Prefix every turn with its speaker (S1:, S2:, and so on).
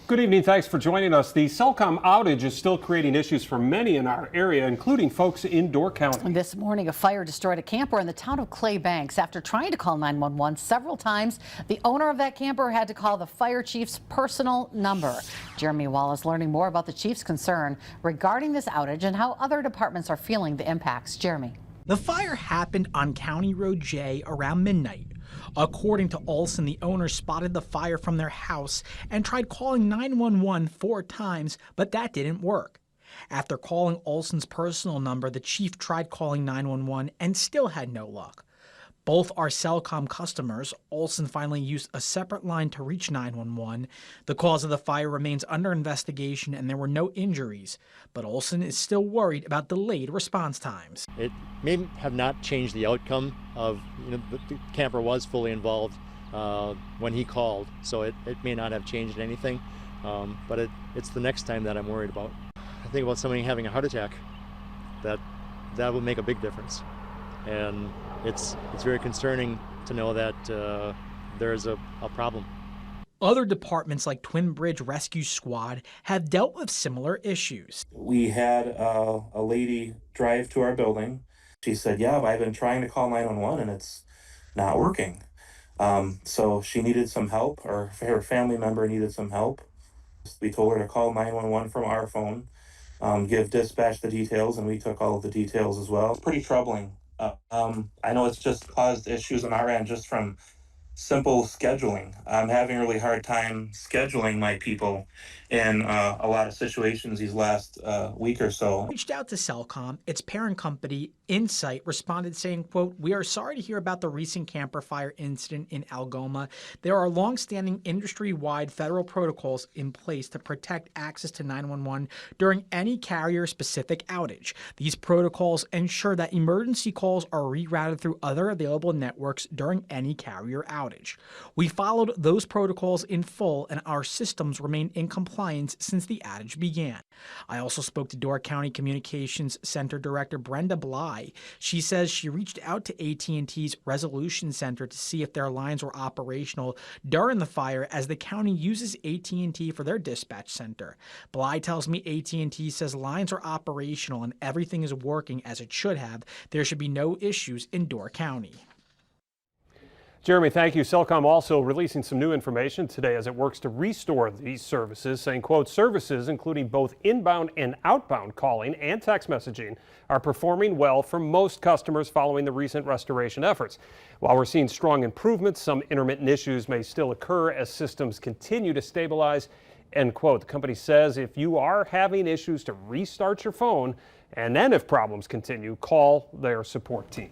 S1: Good evening. Thanks for joining us. The Cellcom outage is still creating issues for many in our area, including folks in Door County.
S2: This morning, a fire destroyed a camper in the town of Clay Banks. After trying to call 911 several times, the owner of that camper had to call the fire chief's personal number. Jeremy Wallace learning more about the chief's concern regarding this outage and how other departments are feeling the impacts. Jeremy.
S3: The fire happened on County Road J around midnight. According to Olson, the owner spotted the fire from their house and tried calling 911 4 times, but that didn't work. After calling Olson's personal number, the chief tried calling 911 and still had no luck. Both are Cellcom customers. Olson finally used a separate line to reach 911. The cause of the fire remains under investigation and there were no injuries, but Olson is still worried about delayed response times.
S4: It may have not changed the outcome of, the camper was fully involved when he called, so it may not have changed anything, but it's the next time that I'm worried about. I think about somebody having a heart attack. That would make a big difference. And it's very concerning to know that there is a problem.
S3: Other departments like Twin Bridge Rescue Squad have dealt with similar issues.
S5: We had a lady drive to our building. She said, yeah, I've been trying to call 911 and it's not working. So she needed some help, or her family member needed some help. We told her to call 911 from our phone, give dispatch the details, and we took all of the details as well. It's pretty troubling. I know it's just caused issues on our end just from simple scheduling. I'm having a really hard time scheduling my people in a lot of situations these last week or so.
S3: Reached out to Cellcom. Its parent company, Insight, responded saying, quote, "We are sorry to hear about the recent camper fire incident in Algoma. There are longstanding industry-wide federal protocols in place to protect access to 911 during any carrier-specific outage. These protocols ensure that emergency calls are rerouted through other available networks during any carrier outage. We followed those protocols in full, and our systems remain in compliance since the outage began." I also spoke to Door County Communications Center Director Brenda Bly. She says she reached out to AT&T's Resolution Center to see if their lines were operational during the fire, as the county uses AT&T for their dispatch center. Bly tells me AT&T says lines are operational and everything is working as it should have. There should be no issues in Door County.
S1: Jeremy, thank you. Cellcom also releasing some new information today as it works to restore these services, saying, quote, services including both inbound and outbound calling and text messaging are performing well for most customers following the recent restoration efforts. While we're seeing strong improvements, some intermittent issues may still occur as systems continue to stabilize, end quote. The company says if you are having issues to restart your phone, and then if problems continue, call their support team.